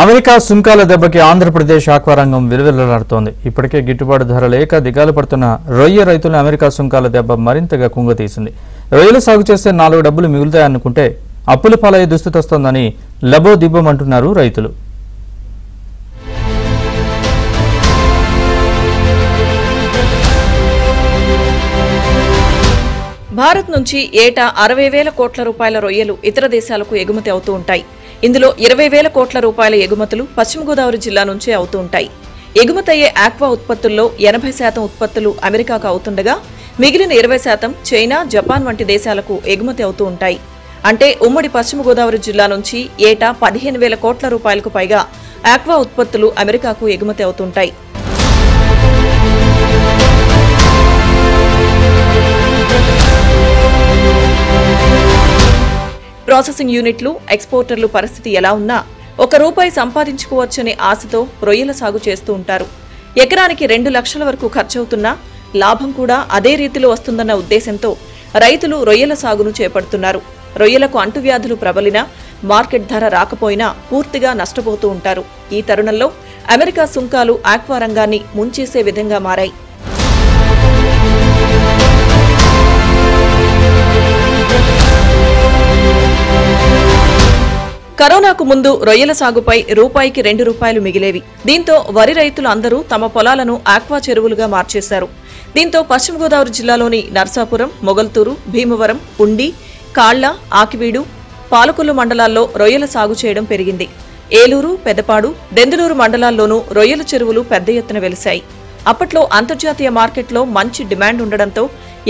America సుంకాల దెబ్బకి ఆంధ్రప్రదేశ్ ఆక్వారంగం విలువెల్లాడుతోంది. ఇప్పటికే గిట్టుబాటు ధర లేక దిగాలు పడుతున్న రొయ్య రైతులను అమెరికా సుంకాల దెబ్బ మరింతగా కుంగతీసింది. రొయ్యలు సాగు చేస్తే 4 డబ్బులు మిగులుతాయనుకుంటే అప్పుల పాలయ్యే దుస్థితి వస్తోందని లబోదిబ్బమంటున్నారు రైతులు. భారత్ నుంచి ఏటా 60,000 కోట్ల రూపాయల రొయ్యలు ఇతర దేశాలకు ఎగుమతి అవుతూ ఉంటాయి. ఇందులో 20,000 కోట్ల రూపాయల ఎగుమతులు పశ్చిమ గోదావరి జిల్లా నుంచే అవుతూ ఉంటాయి. ఎగుమతయ్యే ఆక్వా ఉత్పత్తుల్లో 80% ఉత్పత్తులు అమెరికాకు అవుతుండగా మిగిలిన 20% చైనా, జపాన్ వంటి దేశాలకు ఎగుమతి అవుతూ ఉంటాయి. అంటే ఉమ్మడి పశ్చిమ గోదావరి జిల్లా నుంచి ఏటా 15,000 కోట్ల రూపాయలకు పైగా ఆక్వా ఉత్పత్తులు అమెరికాకు ఎగుమతి అవుతుంటాయి. ప్రాసెసింగ్ యూనిట్లు, ఎక్స్పోర్టర్లు పరిస్థితి ఎలా ఉన్నా ₹1 సంపాదించుకోవచ్చనే ఆశతో రొయ్యల సాగు చేస్తూ ఉంటారు. ఎకరానికి 2 లక్షల వరకు ఖర్చవుతున్నా లాభం కూడా అదే రీతిలో వస్తుందన్న ఉద్దేశంతో రైతులు రొయ్యల సాగును చేపడుతున్నారు. రొయ్యలకు అంటువ్యాధులు ప్రబలినా, మార్కెట్ ధర రాకపోయినా పూర్తిగా నష్టపోతూ ఉంటారు. ఈ తరుణంలో అమెరికా సుంకాలు ఆక్వా రంగాన్ని ముంచేసే విధంగా మారాయి. కరోనాకు ముందు రొయ్యల సాగుపై రూపాయికి ₹2 మిగిలేవి. దీంతో వరి రైతులు అందరూ తమ పొలాలను ఆక్వా చెరువులుగా మార్చేశారు. దీంతో పశ్చిమ గోదావరి జిల్లాలోని నర్సాపురం, మొగల్తూరు, భీమవరం, ఉండి, కాళ్ల, ఆకివీడు, పాలకొల్లు మండలాల్లో రొయ్యల సాగు చేయడం పెరిగింది. ఏలూరు, పెదపాడు, దెందులూరు మండలాల్లోనూ రొయ్యల చెరువులు పెద్ద ఎత్తున వెలిశాయి. అప్పట్లో అంతర్జాతీయ మార్కెట్లో మంచి డిమాండ్ ఉండడంతో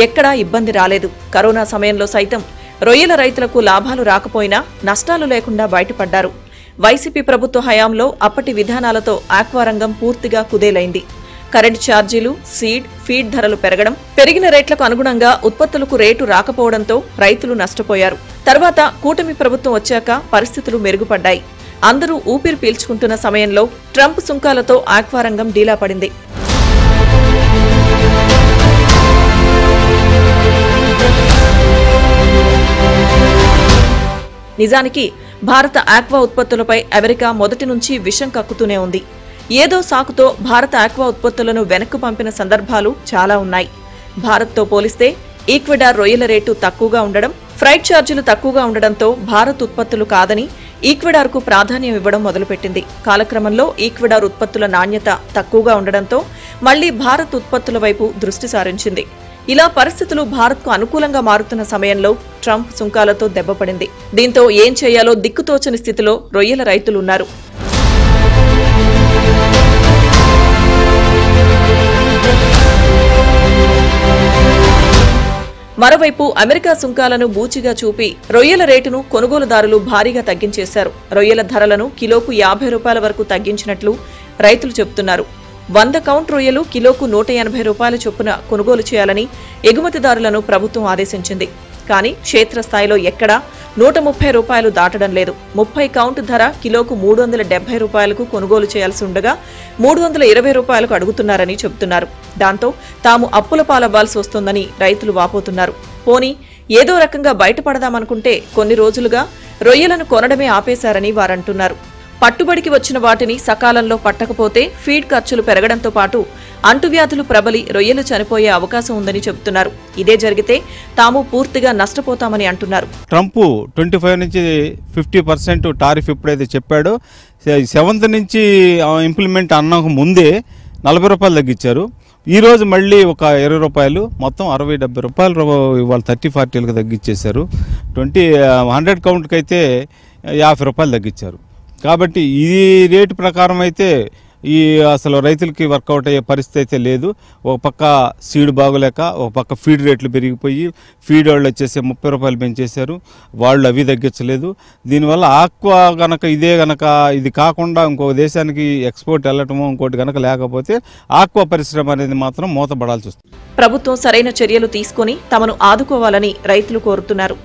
ఎక్కడా ఇబ్బంది రాలేదు. కరోనా సమయంలో సైతం రొయ్యల రైతులకు లాభాలు రాకపోయినా నష్టాలు లేకుండా బయటపడ్డారు. వైసీపీ ప్రభుత్వ హయాంలో అప్పటి విధానాలతో ఆక్వా రంగం పూర్తిగా కుదేలైంది. కరెంటు ఛార్జీలు, సీడ్, ఫీడ్ ధరలు పెరిగిన రేట్లకు అనుగుణంగా ఉత్పత్తులకు రేటు రాకపోవడంతో రైతులు నష్టపోయారు. తర్వాత కూటమి ప్రభుత్వం వచ్చాక పరిస్థితులు మెరుగుపడ్డాయి. అందరూ ఊపిరి పీల్చుకుంటున్న సమయంలో ట్రంప్ సుంకాలతో ఆక్వా రంగం డీలా పడింది. నిజానికి భారత ఆక్వా ఉత్పత్తులపై అమెరికా మొదటి నుంచి విషం కక్కుతూనే ఉంది. ఏదో సాకుతో భారత ఆక్వా ఉత్పత్తులను వెనక్కు పంపిన సందర్భాలు చాలా ఉన్నాయి. భారత్తో పోలిస్తే ఈక్వెడార్ రొయ్యల రేటు తక్కువగా ఉండడం, ఫ్రైట్ ఛార్జీలు తక్కువగా ఉండడంతో భారత్ ఉత్పత్తులు కాదని ఈక్వెడార్కు ప్రాధాన్యం ఇవ్వడం మొదలుపెట్టింది. కాలక్రమంలో ఈక్వెడార్ ఉత్పత్తుల నాణ్యత తక్కువగా ఉండడంతో మళ్లీ భారత్ ఉత్పత్తుల వైపు దృష్టి సారించింది. ఇలా పరిస్థితులు భారత్కు అనుకూలంగా మారుతున్న సమయంలో ట్రంప్ సుంకాలతో దెబ్బపడింది. దీంతో ఏం చేయాలో దిక్కుతోచని స్థితిలో రొయ్యల రైతులున్నారు. మరోవైపు అమెరికా సుంకాలను బూచిగా చూపి రొయ్యల రేటును కొనుగోలుదారులు భారీగా తగ్గించేశారు. రొయ్యల ధరలను కిలోకు ₹50 వరకు తగ్గించినట్లు రైతులు చెబుతున్నారు. 100 కౌంట్ రొయ్యలు కిలోకు ₹180 చొప్పున కొనుగోలు చేయాలని ఎగుమతిదారులను ప్రభుత్వం ఆదేశించింది. కానీ క్షేత్రస్థాయిలో ఎక్కడా ₹130 దాటడం లేదు. 30 కౌంట్ ధర కిలోకు ₹370కు కొనుగోలు చేయాల్సి ఉండగా ₹320కు అడుగుతున్నారని చెబుతున్నారు. దాంతో తాము అప్పుల పాలవ్వాల్సి వస్తోందని రైతులు వాపోతున్నారు. పోనీ ఏదో రకంగా బయటపడదామనుకుంటే కొన్ని రోజులుగా రొయ్యలను కొనడమే ఆపేశారని వారంటున్నారు. పట్టుబడికి వచ్చిన వాటిని సకాలంలో పట్టకపోతే ఫీడ్ ఖర్చులు పెరగడంతో పాటు అంటువ్యాధులు ప్రబలి రొయ్యలు చనిపోయే అవకాశం ఉందని చెబుతున్నారు. ఇదే జరిగితే తాము పూర్తిగా నష్టపోతామని అంటున్నారు. ట్రంప్ 25 నుంచి 50% టారిఫ్ ఎప్పుడైతే చెప్పాడో 7th నుంచి ఇంప్లిమెంట్ అన్నకు ముందే ₹40 తగ్గించారు. ఈరోజు మళ్ళీ ఒక ₹20, మొత్తం ₹60-70 ఇవాళ 30-40లకు తగ్గించేశారు. 100 కౌంట్కి అయితే ₹50 తగ్గించారు. కాబట్టి ఈ రేటు ప్రకారం అయితే అసలు రైతులకి వర్కౌట్ అయ్యే పరిస్థితి అయితే లేదు. ఒక పక్క సీడ్ బాగోలేక, ఒక పక్క ఫీడ్ రేట్లు పెరిగిపోయి ఫీడ్ వాళ్ళు వచ్చేసి ₹30 పెంచేశారు. వాళ్ళు అవి తగ్గించలేదు. దీనివల్ల ఆక్వా ఇది కాకుండా ఇంకో దేశానికి ఎక్స్పోర్ట్ వెళ్ళటము ఇంకోటి గనక లేకపోతే ఆక్వా పరిశ్రమ అనేది మాత్రం మూతపడాల్సి వస్తుంది. ప్రభుత్వం సరైన చర్యలు తీసుకుని తమను ఆదుకోవాలని రైతులు కోరుతున్నారు.